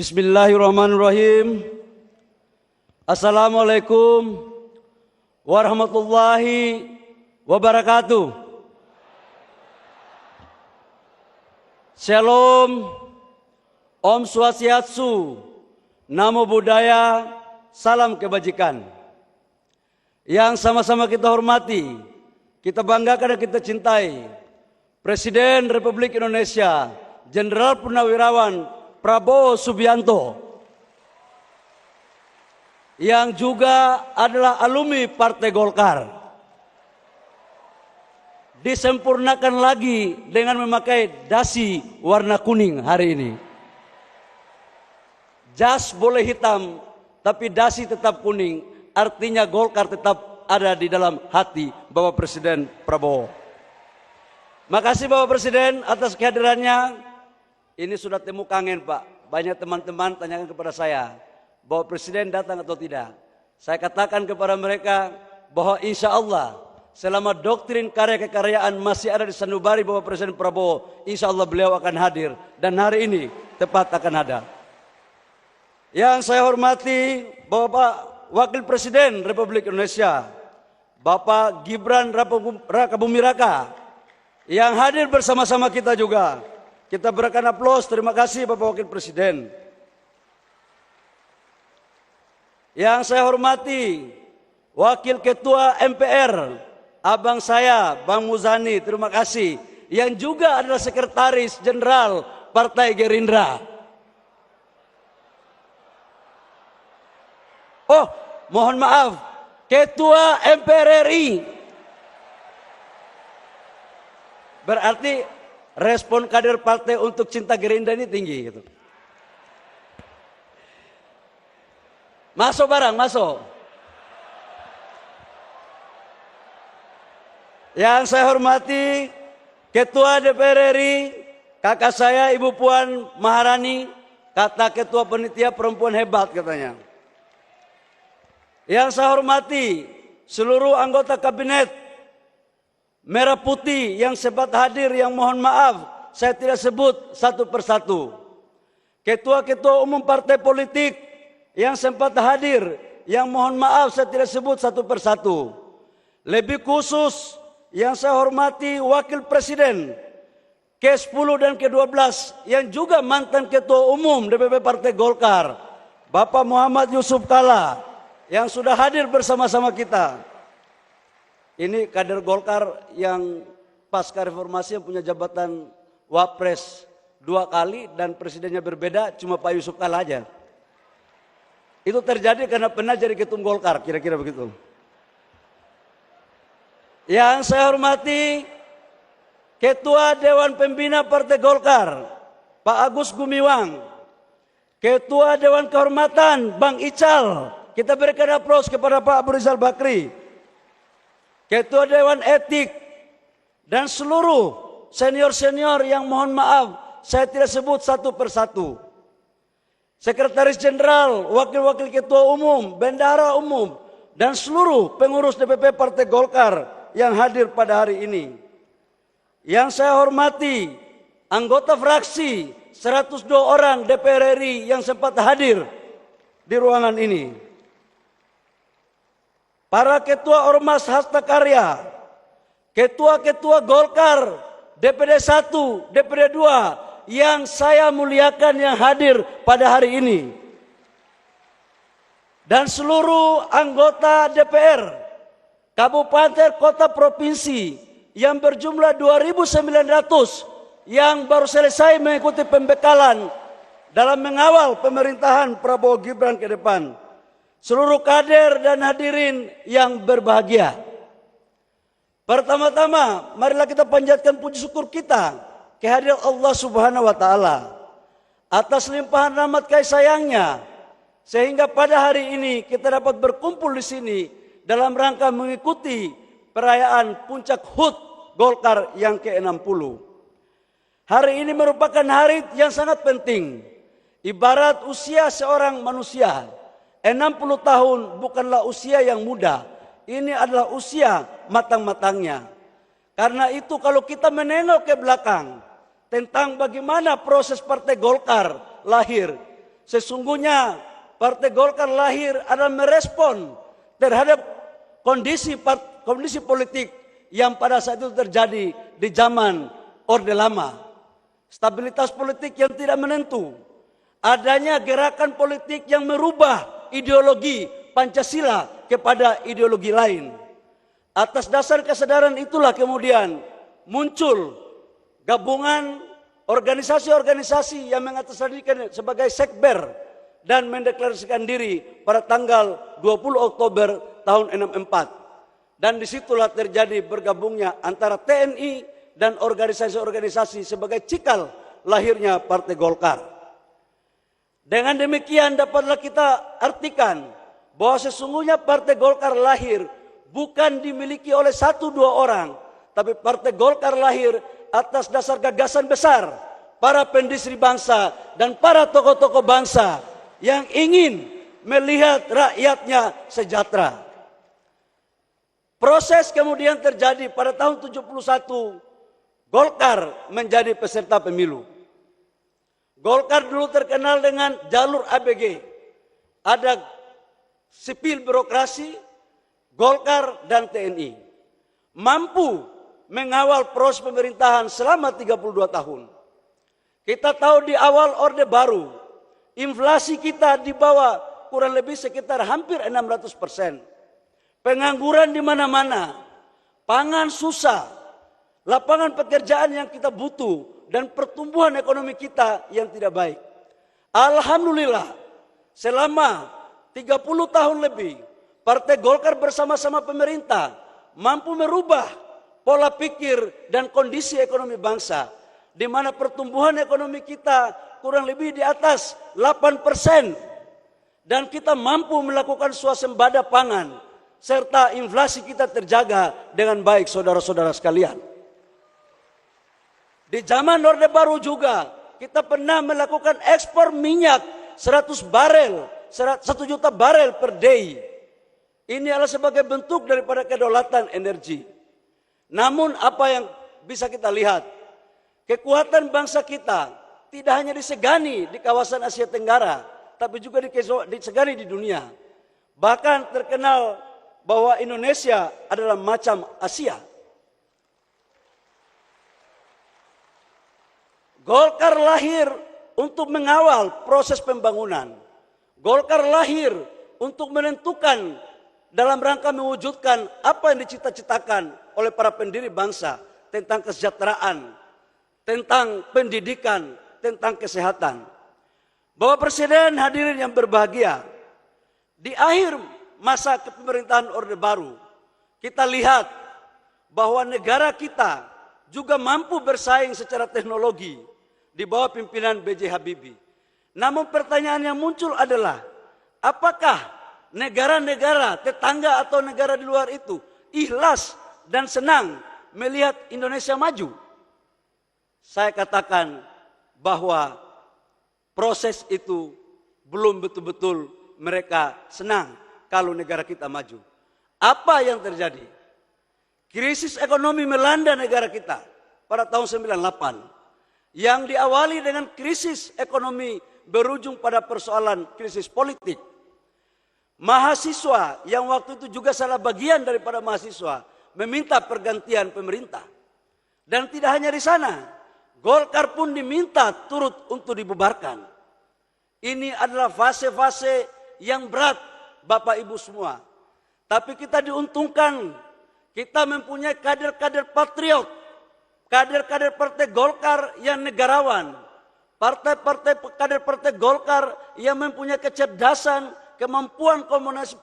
Bismillahirrahmanirrahim. Assalamualaikum warahmatullahi wabarakatuh. Shalom, Om Swastiastu, Namo Buddhaya, salam kebajikan. Yang sama-sama kita hormati, kita banggakan dan kita cintai Presiden Republik Indonesia, Jenderal Purnawirawan Prabowo Subianto, yang juga adalah alumni Partai Golkar, disempurnakan lagi dengan memakai dasi warna kuning hari ini. Jas boleh hitam, tapi dasi tetap kuning, artinya Golkar tetap ada di dalam hati Bapak Presiden Prabowo. Makasih Bapak Presiden atas kehadirannya. Ini sudah temu kangen Pak. Banyak teman-teman tanyakan kepada saya, bahwa Presiden datang atau tidak. Saya katakan kepada mereka bahwa insya Allah selama doktrin karya kekaryaan masih ada di sanubari Bapak Presiden Prabowo, insya Allah beliau akan hadir. Dan hari ini tepat akan ada. Yang saya hormati Bapak Wakil Presiden Republik Indonesia, Bapak Gibran Rakabuming Raka, yang hadir bersama-sama kita juga. Kita berikan aplaus, terima kasih Bapak Wakil Presiden. Yang saya hormati Wakil Ketua MPR, abang saya Bang Muzani, terima kasih. Yang juga adalah Sekretaris Jenderal Partai Gerindra. Oh, mohon maaf, Ketua MPR RI. Berarti respon kader partai untuk cinta Gerindra ini tinggi gitu. Masuk barang, masuk. Yang saya hormati Ketua DPR RI, kakak saya Ibu Puan Maharani, kata Ketua Panitia perempuan hebat katanya. Yang saya hormati seluruh anggota kabinet Merah Putih yang sempat hadir, yang mohon maaf saya tidak sebut satu persatu. Ketua-ketua umum partai politik yang sempat hadir, yang mohon maaf saya tidak sebut satu persatu. Lebih khusus yang saya hormati Wakil Presiden ke-10 dan ke-12 yang juga mantan Ketua Umum DPP Partai Golkar, Bapak Muhammad Yusuf Kalla, yang sudah hadir bersama-sama kita. Ini kader Golkar yang pasca reformasi yang punya jabatan Wapres 2 kali dan presidennya berbeda, cuma Pak Yusuf Kalla aja. Itu terjadi karena pernah jadi ketum Golkar, kira-kira begitu. Yang saya hormati Ketua Dewan Pembina Partai Golkar, Pak Agus Gumiwang. Ketua Dewan Kehormatan, Bang Ical. Kita berikan aplaus kepada Pak Abu Rizal Bakri. Ketua Dewan Etik, dan seluruh senior-senior yang mohon maaf saya tidak sebut satu persatu. Sekretaris Jenderal, Wakil-Wakil Ketua Umum, Bendahara Umum, dan seluruh pengurus DPP Partai Golkar yang hadir pada hari ini. Yang saya hormati anggota fraksi 102 orang DPR RI yang sempat hadir di ruangan ini. Para ketua Ormas Hasta Karya, ketua-ketua Golkar, DPD 1, DPD 2, yang saya muliakan yang hadir pada hari ini. Dan seluruh anggota DPR, kabupaten, kota, provinsi, yang berjumlah 2.900, yang baru selesai mengikuti pembekalan dalam mengawal pemerintahan Prabowo Gibran ke depan. Seluruh kader dan hadirin yang berbahagia. Pertama-tama, marilah kita panjatkan puji syukur kita kehadiran Allah Subhanahu wa taala atas limpahan rahmat kasih sayangnya, sehingga pada hari ini kita dapat berkumpul di sini dalam rangka mengikuti perayaan puncak HUT Golkar yang ke-60. Hari ini merupakan hari yang sangat penting. Ibarat usia seorang manusia, 60 tahun bukanlah usia yang muda. Ini adalah usia matang-matangnya. Karena itu kalau kita menengok ke belakang tentang bagaimana proses Partai Golkar lahir, Sesungguhnya Partai Golkar lahir adalah merespon terhadap kondisi politik yang pada saat itu terjadi di zaman Orde Lama. Stabilitas politik yang tidak menentu. Adanya gerakan politik yang merubah ideologi Pancasila kepada ideologi lain. Atas dasar kesadaran itulah kemudian muncul gabungan organisasi-organisasi yang mengatasnamakan sebagai Sekber dan mendeklarasikan diri pada tanggal 20 Oktober tahun 64. Dan disitulah terjadi bergabungnya antara TNI dan organisasi-organisasi sebagai cikal lahirnya Partai Golkar. Dengan demikian dapatlah kita artikan bahwa sesungguhnya Partai Golkar lahir bukan dimiliki oleh 1-2 orang, tapi Partai Golkar lahir atas dasar gagasan besar para pendiri bangsa dan para tokoh-tokoh bangsa yang ingin melihat rakyatnya sejahtera. Proses kemudian terjadi pada tahun 71, Golkar menjadi peserta pemilu. Golkar dulu terkenal dengan jalur ABG. Ada sipil birokrasi, Golkar dan TNI. Mampu mengawal proses pemerintahan selama 32 tahun. Kita tahu di awal Orde Baru, inflasi kita di bawah kurang lebih sekitar hampir 600%. Pengangguran di mana-mana, pangan susah, lapangan pekerjaan yang kita butuh, dan pertumbuhan ekonomi kita yang tidak baik. Alhamdulillah, selama 30 tahun lebih, Partai Golkar bersama-sama pemerintah mampu merubah pola pikir dan kondisi ekonomi bangsa, di mana pertumbuhan ekonomi kita kurang lebih di atas 8%, dan kita mampu melakukan swasembada pangan, serta inflasi kita terjaga dengan baik, saudara-saudara sekalian. Di zaman Orde Baru juga kita pernah melakukan ekspor minyak 100 barel, 1 juta barel per day. Ini adalah sebagai bentuk daripada kedaulatan energi. Namun apa yang bisa kita lihat, kekuatan bangsa kita tidak hanya disegani di kawasan Asia Tenggara, tapi juga disegani di dunia. Bahkan terkenal bahwa Indonesia adalah macam Asia. Golkar lahir untuk mengawal proses pembangunan. Golkar lahir untuk menentukan dalam rangka mewujudkan apa yang dicita-citakan oleh para pendiri bangsa tentang kesejahteraan, tentang pendidikan, tentang kesehatan. Bapak Presiden, hadirin yang berbahagia, di akhir masa kepemerintahan Orde Baru, kita lihat bahwa negara kita juga mampu bersaing secara teknologi di bawah pimpinan B.J. Habibie. Namun pertanyaan yang muncul adalah, apakah negara-negara tetangga atau negara di luar itu ikhlas dan senang melihat Indonesia maju? Saya katakan bahwa proses itu belum betul-betul mereka senang kalau negara kita maju. Apa yang terjadi? Krisis ekonomi melanda negara kita pada tahun 98. Yang diawali dengan krisis ekonomi berujung pada persoalan krisis politik. Mahasiswa yang waktu itu juga salah bagian daripada mahasiswa meminta pergantian pemerintah. Dan tidak hanya di sana, Golkar pun diminta turut untuk dibubarkan. Ini adalah fase-fase yang berat, Bapak Ibu semua. Tapi kita diuntungkan, kita mempunyai kader-kader patriot, kader-kader Partai Golkar yang negarawan, kader Partai Golkar yang mempunyai kecerdasan, kemampuan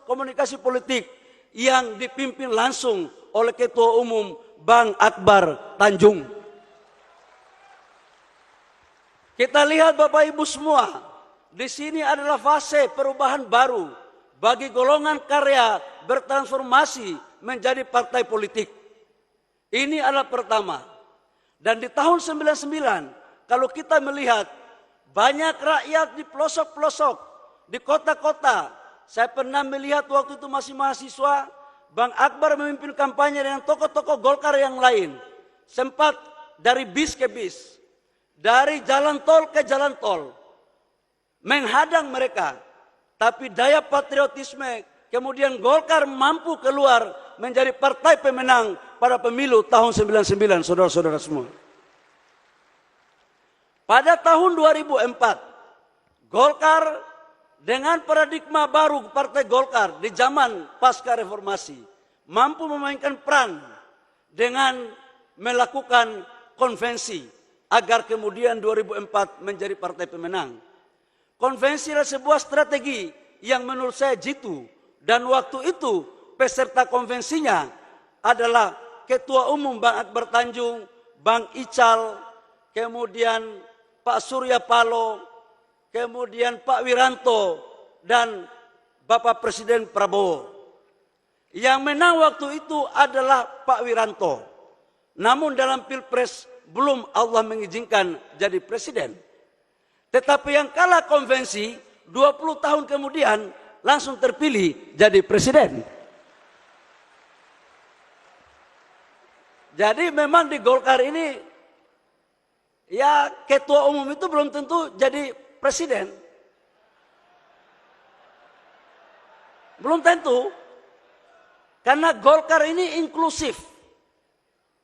komunikasi politik yang dipimpin langsung oleh Ketua Umum Bang Akbar Tanjung. Kita lihat Bapak Ibu semua, di sini adalah fase perubahan baru bagi golongan karya bertransformasi menjadi partai politik. Ini adalah pertama. Dan di tahun 99, kalau kita melihat banyak rakyat di pelosok-pelosok, di kota-kota. Saya pernah melihat waktu itu masih mahasiswa, Bang Akbar memimpin kampanye dengan tokoh-tokoh Golkar yang lain. Sempat dari bis ke bis, dari jalan tol ke jalan tol. menghadang mereka. Tapi daya patriotisme, kemudian Golkar mampu keluar menjadi partai pemenang pada pemilu tahun 99, saudara-saudara semua. Pada tahun 2004, Golkar dengan paradigma baru Partai Golkar di zaman pasca reformasi mampu memainkan peran dengan melakukan konvensi agar kemudian 2004 menjadi partai pemenang. Konvensi adalah sebuah strategi yang menurut saya jitu, dan waktu itu peserta konvensinya adalah Ketua Umum Bang Akbar Tanjung, Bang Ical, kemudian Pak Surya Paloh, kemudian Pak Wiranto, dan Bapak Presiden Prabowo. Yang menang waktu itu adalah Pak Wiranto. Namun dalam Pilpres belum Allah mengizinkan jadi presiden. Tetapi yang kalah konvensi 20 tahun kemudian langsung terpilih jadi presiden. Jadi memang di Golkar ini ya ketua umum itu belum tentu jadi presiden. Belum tentu. Karena Golkar ini inklusif.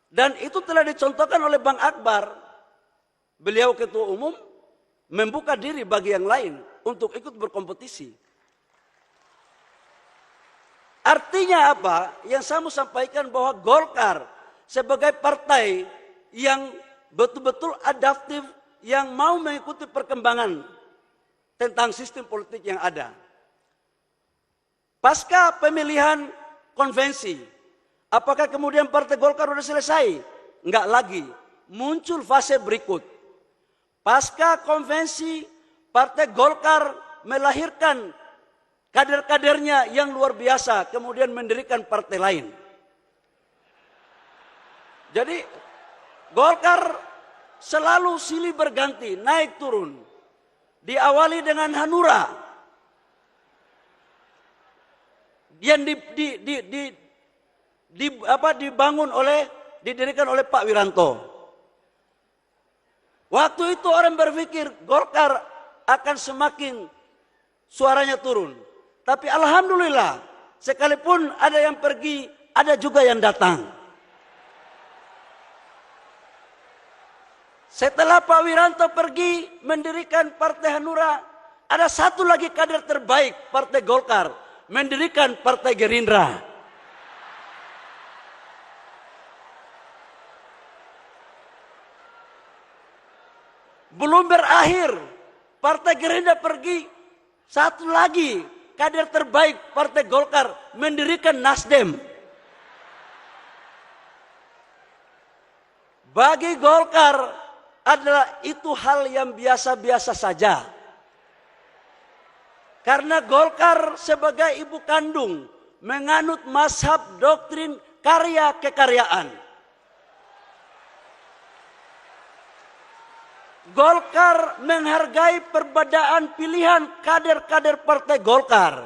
Dan itu telah dicontohkan oleh Bang Akbar. Beliau ketua umum membuka diri bagi yang lain untuk ikut berkompetisi. Artinya apa? Yang saya mau sampaikan bahwa Golkar sebagai partai yang betul-betul adaptif, yang mau mengikuti perkembangan tentang sistem politik yang ada. Pasca pemilihan konvensi, apakah kemudian Partai Golkar sudah selesai? Enggak lagi. Muncul fase berikut. Pasca konvensi, Partai Golkar melahirkan kader-kadernya yang luar biasa, kemudian mendirikan partai lain. Jadi Golkar selalu silih berganti, naik turun. Diawali dengan Hanura yang didirikan oleh Pak Wiranto. Waktu itu orang berpikir Golkar akan semakin suaranya turun. Tapi alhamdulillah, sekalipun ada yang pergi, ada juga yang datang. Setelah Pak Wiranto pergi mendirikan Partai Hanura, ada satu lagi kader terbaik Partai Golkar, mendirikan Partai Gerindra. Belum berakhir, Partai Gerindra pergi, satu lagi kader terbaik Partai Golkar mendirikan Nasdem. Bagi Golkar adalah itu hal yang biasa-biasa saja. Karena Golkar sebagai ibu kandung menganut mazhab doktrin karya kekaryaan. Golkar menghargai perbedaan pilihan kader-kader Partai Golkar.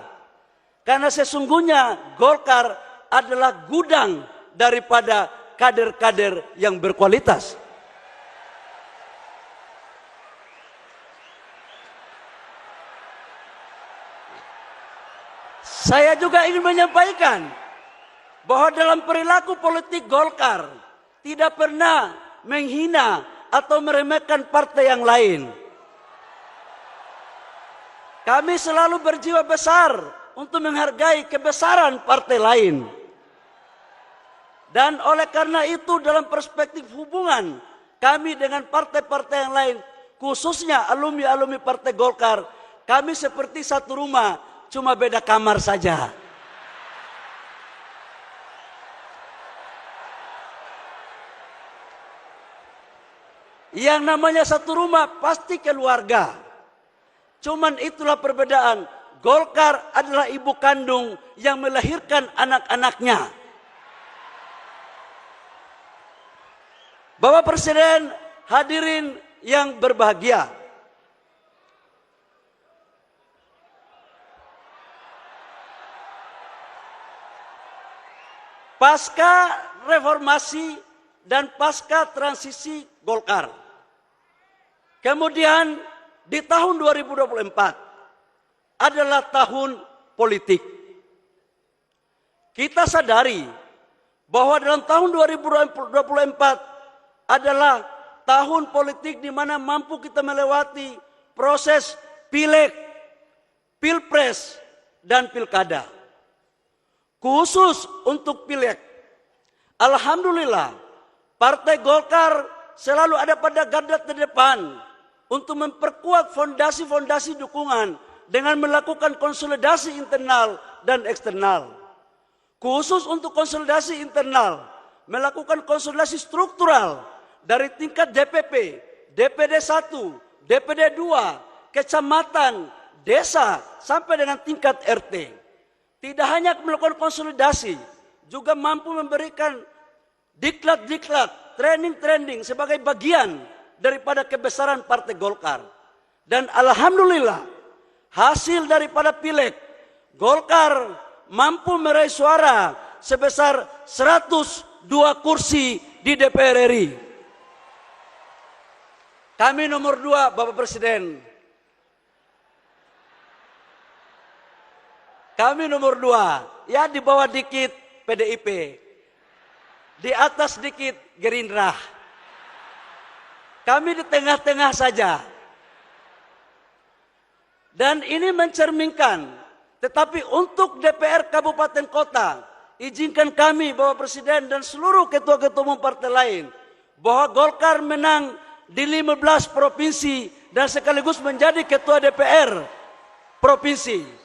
Karena sesungguhnya Golkar adalah gudang daripada kader-kader yang berkualitas. Saya juga ingin menyampaikan bahwa dalam perilaku politik Golkar tidak pernah menghina atau meremehkan partai yang lain. Kami selalu berjiwa besar untuk menghargai kebesaran partai lain. Dan oleh karena itu dalam perspektif hubungan kami dengan partai-partai yang lain, khususnya alumni-alumni Partai Golkar, kami seperti satu rumah, cuma beda kamar saja. Yang namanya satu rumah pasti keluarga. Cuman itulah perbedaan. Golkar adalah ibu kandung yang melahirkan anak-anaknya. Bapak Presiden, hadirin yang berbahagia. Pasca reformasi dan pasca transisi Golkar. Kemudian di tahun 2024 adalah tahun politik. Kita sadari bahwa dalam tahun 2024 adalah tahun politik di mana mampu kita melewati proses pileg, pilpres, dan pilkada. Khusus untuk pileg, alhamdulillah Partai Golkar selalu ada pada garda terdepan untuk memperkuat fondasi-fondasi dukungan dengan melakukan konsolidasi internal dan eksternal. Khusus untuk konsolidasi internal, melakukan konsolidasi struktural dari tingkat DPP, DPD 1, DPD 2, kecamatan, desa, sampai dengan tingkat RT. Tidak hanya melakukan konsolidasi, juga mampu memberikan diklat-diklat, training-training sebagai bagian daripada kebesaran Partai Golkar. Dan alhamdulillah, hasil daripada pileg, Golkar mampu meraih suara sebesar 102 kursi di DPR RI. Kami nomor 2, Bapak Presiden. Kami nomor 2, ya di bawah dikit PDIP, di atas dikit Gerindra. Kami di tengah-tengah saja. Dan ini mencerminkan, tetapi untuk DPR Kabupaten Kota, izinkan kami Bapak Presiden dan seluruh ketua-ketua umum partai lain, bahwa Golkar menang di 15 provinsi dan sekaligus menjadi ketua DPR provinsi.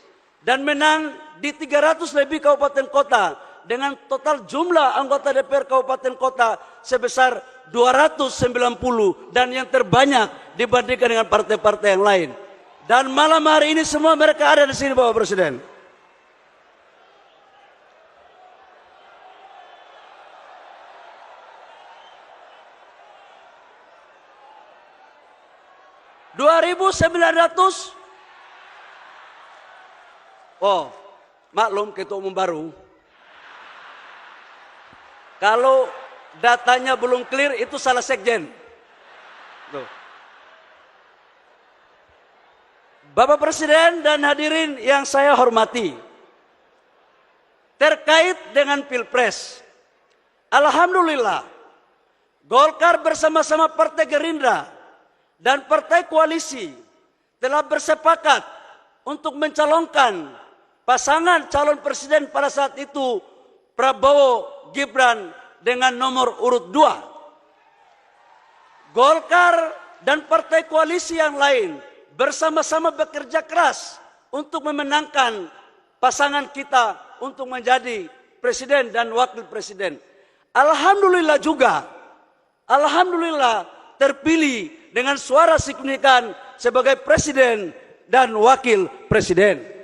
Dan menang di 300 lebih kabupaten kota dengan total jumlah anggota DPR kabupaten kota sebesar 290 dan yang terbanyak dibandingkan dengan partai-partai yang lain. Dan malam hari ini semua mereka ada di sini Bapak Presiden. Oh, maklum ketua umum baru. Kalau datanya belum clear itu salah sekjen. Tuh. Bapak Presiden dan hadirin yang saya hormati, terkait dengan Pilpres, alhamdulillah Golkar bersama-sama Partai Gerindra dan Partai Koalisi telah bersepakat untuk mencalonkan pasangan calon presiden pada saat itu Prabowo Gibran dengan nomor urut 2. Golkar dan Partai Koalisi yang lain bersama-sama bekerja keras untuk memenangkan pasangan kita untuk menjadi presiden dan wakil presiden. Alhamdulillah juga, alhamdulillah terpilih dengan suara signifikan sebagai presiden dan wakil presiden.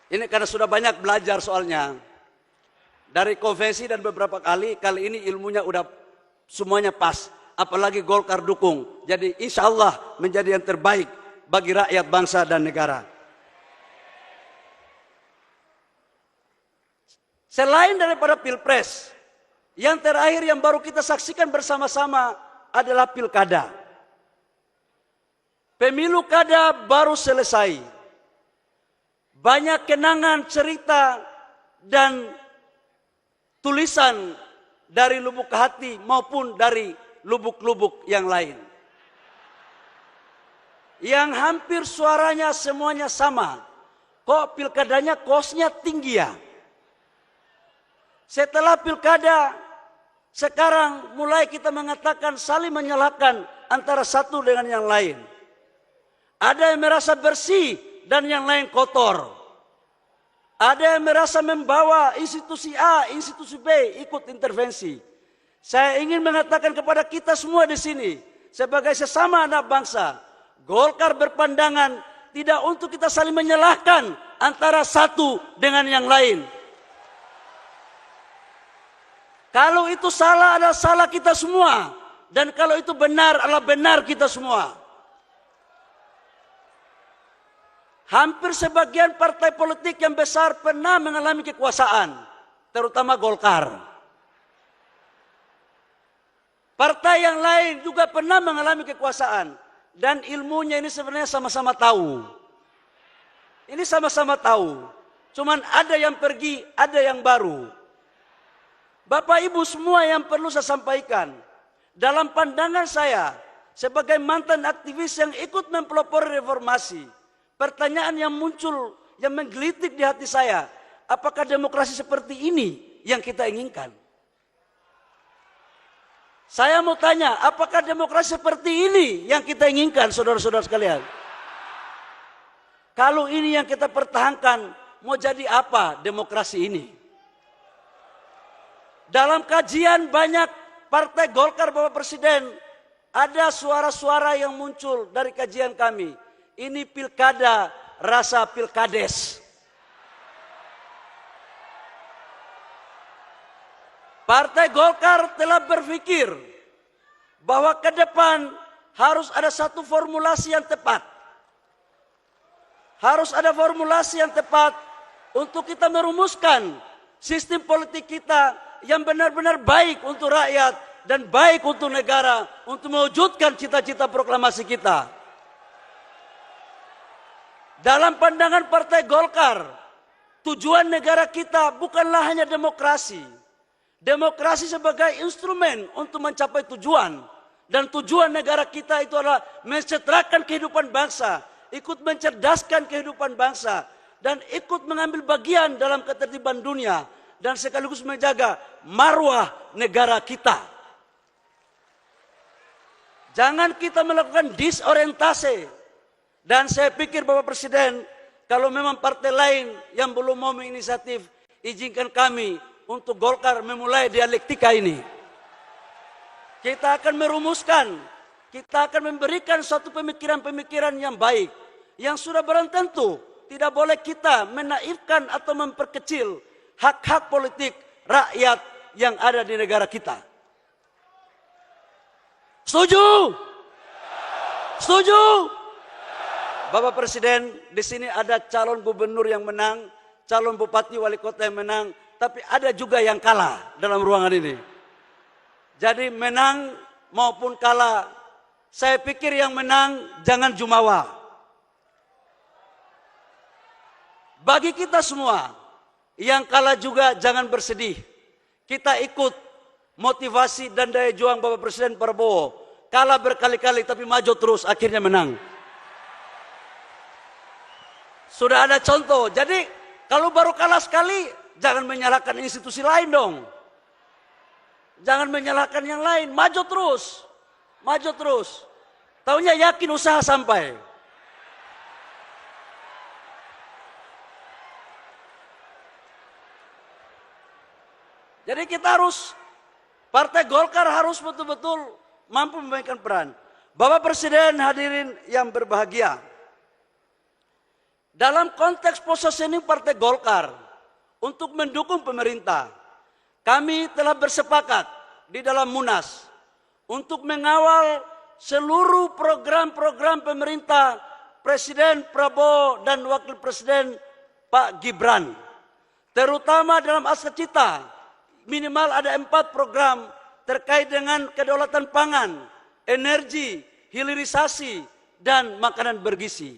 Ini karena sudah banyak belajar soalnya. Dari konvensi dan beberapa kali ini ilmunya udah semuanya pas. Apalagi Golkar dukung. Jadi insya Allah menjadi yang terbaik bagi rakyat bangsa dan negara. Selain daripada Pilpres, yang terakhir yang baru kita saksikan bersama-sama adalah Pilkada. Pemilu kada baru selesai. Banyak kenangan, cerita, dan tulisan dari lubuk hati maupun dari lubuk-lubuk yang lain. Yang hampir suaranya semuanya sama. Kok pilkadanya kosnya tinggi ya? Setelah pilkada, sekarang mulai kita mengatakan saling menyalahkan antara satu dengan yang lain. Ada yang merasa bersih dan yang lain kotor. Ada yang merasa membawa institusi A, institusi B ikut intervensi. Saya ingin mengatakan kepada kita semua di sini, sebagai sesama anak bangsa, Golkar berpandangan tidak untuk kita saling menyalahkan antara satu dengan yang lain. Kalau itu salah adalah salah kita semua, dan kalau itu benar adalah benar kita semua. Hampir sebagian partai politik yang besar pernah mengalami kekuasaan, terutama Golkar. Partai yang lain juga pernah mengalami kekuasaan. Dan ilmunya ini sebenarnya sama-sama tahu. Ini sama-sama tahu. Cuman ada yang pergi, ada yang baru. Bapak Ibu semua yang perlu saya sampaikan. Dalam pandangan saya, sebagai mantan aktivis yang ikut mempelopori reformasi. Pertanyaan yang muncul, yang menggelitik di hati saya. Apakah demokrasi seperti ini yang kita inginkan? Saya mau tanya, apakah demokrasi seperti ini yang kita inginkan, saudara-saudara sekalian? Kalau ini yang kita pertahankan, mau jadi apa demokrasi ini? Dalam kajian banyak Partai Golkar, Bapak Presiden, ada suara-suara yang muncul dari kajian kami. Ini pilkada rasa pilkades. Partai Golkar telah berpikir bahwa ke depan harus ada satu formulasi yang tepat. Harus ada formulasi yang tepat untuk kita merumuskan sistem politik kita yang benar-benar baik untuk rakyat dan baik untuk negara untuk mewujudkan cita-cita proklamasi kita. Dalam pandangan Partai Golkar, tujuan negara kita bukanlah hanya demokrasi. Demokrasi sebagai instrumen untuk mencapai tujuan. Dan tujuan negara kita itu adalah mensejahterakan kehidupan bangsa. Ikut mencerdaskan kehidupan bangsa. Dan ikut mengambil bagian dalam ketertiban dunia. Dan sekaligus menjaga marwah negara kita. Jangan kita melakukan disorientasi. Dan saya pikir Bapak Presiden, kalau memang partai lain yang belum mau menginisiatif, izinkan kami untuk Golkar memulai dialektika ini. Kita akan merumuskan, kita akan memberikan suatu pemikiran-pemikiran yang baik, yang sudah barang tentu tidak boleh kita menaifkan atau memperkecil hak-hak politik rakyat yang ada di negara kita. Setuju? Setuju? Bapak Presiden, di sini ada calon gubernur yang menang, calon bupati wali kota yang menang, tapi ada juga yang kalah dalam ruangan ini. Jadi menang maupun kalah, saya pikir yang menang jangan jumawa. Bagi kita semua, yang kalah juga jangan bersedih. Kita ikut motivasi dan daya juang Bapak Presiden Prabowo. Kalah berkali-kali tapi maju terus, akhirnya menang. Sudah ada contoh. Jadi kalau baru kalah sekali, jangan menyalahkan institusi lain dong. Jangan menyalahkan yang lain. Maju terus. Maju terus. Taunya yakin usaha sampai. Jadi kita harus, Partai Golkar harus betul-betul mampu memainkan peran. Bapak Presiden, hadirin yang berbahagia. Dalam konteks positioning Partai Golkar, untuk mendukung pemerintah, kami telah bersepakat di dalam Munas untuk mengawal seluruh program-program pemerintah Presiden Prabowo dan Wakil Presiden Pak Gibran. Terutama dalam aspek cita, minimal ada 4 program terkait dengan kedaulatan pangan, energi, hilirisasi, dan makanan bergizi.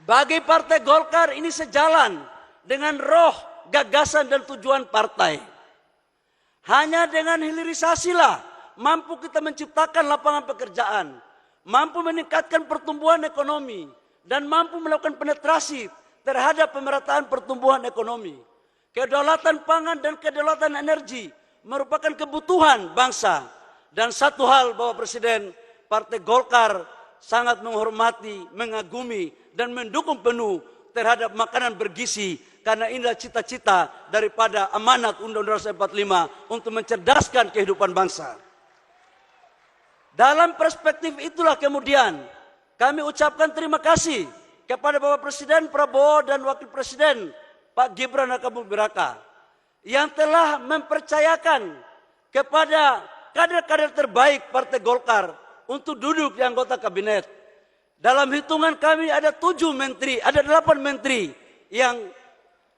Bagi Partai Golkar ini sejalan dengan roh, gagasan dan tujuan partai. Hanya dengan hilirisasilah mampu kita menciptakan lapangan pekerjaan, mampu meningkatkan pertumbuhan ekonomi, dan mampu melakukan penetrasi terhadap pemerataan pertumbuhan ekonomi. Kedaulatan pangan dan kedaulatan energi merupakan kebutuhan bangsa. Dan satu hal Bapak Presiden, Partai Golkar sangat menghormati, mengagumi, dan mendukung penuh terhadap makanan bergizi. Karena inilah cita-cita daripada amanat Undang-Undang 45 untuk mencerdaskan kehidupan bangsa. Dalam perspektif itulah kemudian kami ucapkan terima kasih kepada Bapak Presiden Prabowo dan Wakil Presiden Pak Gibran Rakabuming Raka yang telah mempercayakan kepada kader-kader terbaik Partai Golkar untuk duduk di anggota kabinet. Dalam hitungan kami ada 7 menteri, ada 8 menteri yang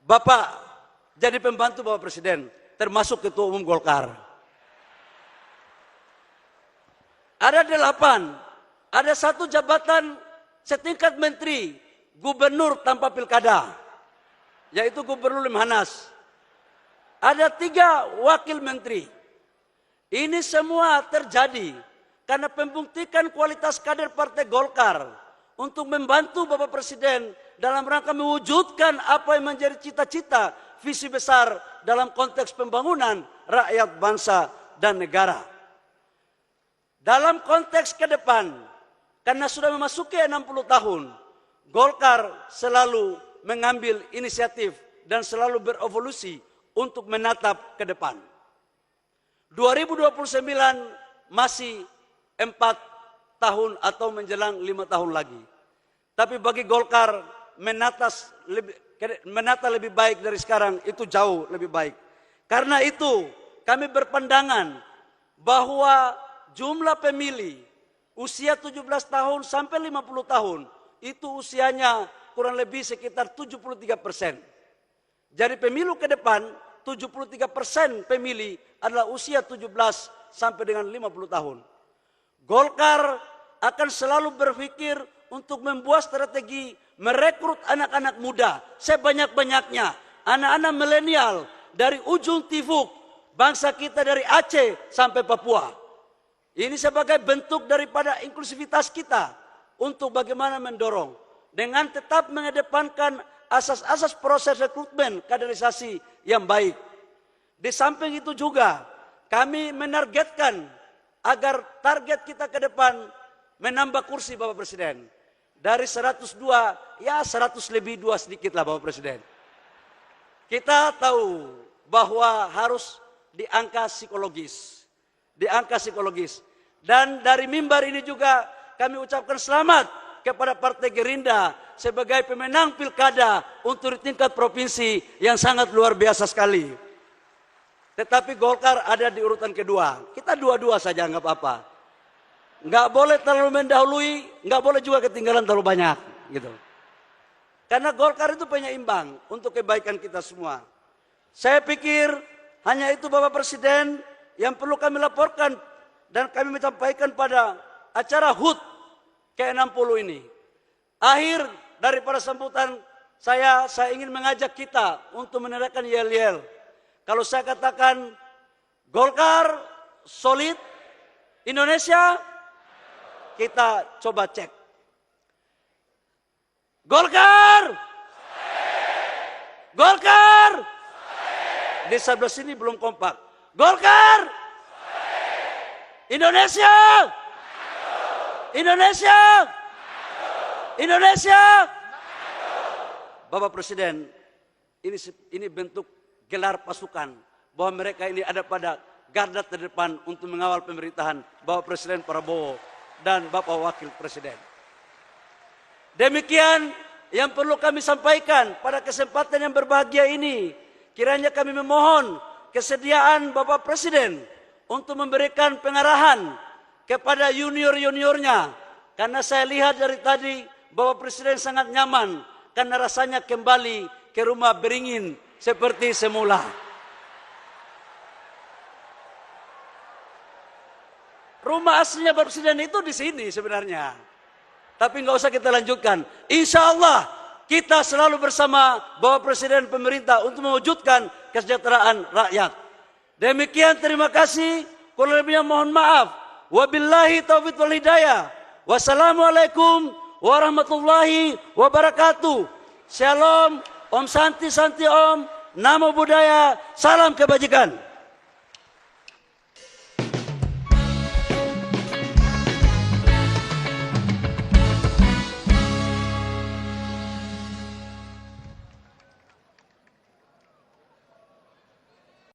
Bapak jadi pembantu Bapak Presiden. termasuk Ketua Umum Golkar. Ada 8, ada 1 jabatan setingkat menteri, gubernur tanpa pilkada, yaitu Gubernur Lemhanas. Ada 3 wakil menteri. Ini semua terjadi karena pembuktikan kualitas kader Partai Golkar untuk membantu Bapak Presiden dalam rangka mewujudkan apa yang menjadi cita-cita visi besar dalam konteks pembangunan rakyat, bangsa, dan negara. Dalam konteks ke depan, karena sudah memasuki 60 tahun, Golkar selalu mengambil inisiatif dan selalu berevolusi untuk menatap ke depan. 2029 masih 4 tahun atau menjelang 5 tahun lagi. Tapi bagi Golkar menata lebih baik dari sekarang itu jauh lebih baik. Karena itu kami berpandangan bahwa jumlah pemilih usia 17 tahun sampai 50 tahun itu usianya kurang lebih sekitar 73%. Jadi pemilu ke depan 73% pemilih adalah usia 17 sampai dengan 50 tahun. Golkar akan selalu berpikir untuk membuat strategi merekrut anak-anak muda sebanyak-banyaknya, anak-anak milenial dari ujung tifuk bangsa kita dari Aceh sampai Papua. Ini sebagai bentuk daripada inklusivitas kita untuk bagaimana mendorong dengan tetap mengedepankan asas-asas proses rekrutmen kaderisasi yang baik. Di samping itu juga kami menargetkan agar target kita ke depan menambah kursi Bapak Presiden. Dari 102, ya 100 lebih 2 sedikit lah Bapak Presiden. Kita tahu bahwa harus di angka psikologis. Di angka psikologis. Dan dari mimbar ini juga kami ucapkan selamat kepada Partai Gerindra sebagai pemenang pilkada untuk di tingkat provinsi yang sangat luar biasa sekali. Tetapi Golkar ada di urutan kedua. Kita dua-dua saja nggak apa-apa. Nggak boleh terlalu mendahului, nggak boleh juga ketinggalan terlalu banyak, gitu. Karena Golkar itu penyeimbang untuk kebaikan kita semua. Saya pikir hanya itu Bapak Presiden yang perlu kami laporkan dan kami menyampaikan pada acara HUT ke-60 ini. Akhir daripada sambutan saya ingin mengajak kita untuk menandakan yel-yel. Kalau saya katakan Golkar solid, Indonesia, kita coba cek. Golkar! Golkar! Di sebelah sini belum kompak. Golkar! Indonesia! Indonesia! Indonesia! Bapak Presiden, ini bentuk gelar pasukan bahwa mereka ini ada pada garda terdepan untuk mengawal pemerintahan Bapak Presiden Prabowo dan Bapak Wakil Presiden. Demikian yang perlu kami sampaikan pada kesempatan yang berbahagia ini. Kiranya kami memohon kesediaan Bapak Presiden untuk memberikan pengarahan kepada junior-juniornya. Karena saya lihat dari tadi Bapak Presiden sangat nyaman karena rasanya kembali ke rumah beringin seperti semula. Rumah aslinya Bapak Presiden itu di sini sebenarnya. Tapi nggak usah kita lanjutkan. Insya Allah kita selalu bersama Bapak Presiden pemerintah untuk mewujudkan kesejahteraan rakyat. Demikian, terima kasih. Kurang lebihnya mohon maaf. Wabillahi taufiq wal hidayah. Wassalamualaikum warahmatullahi wabarakatuh. Shalom, Om Santi Santi Om. Namo Buddhaya, salam kebajikan.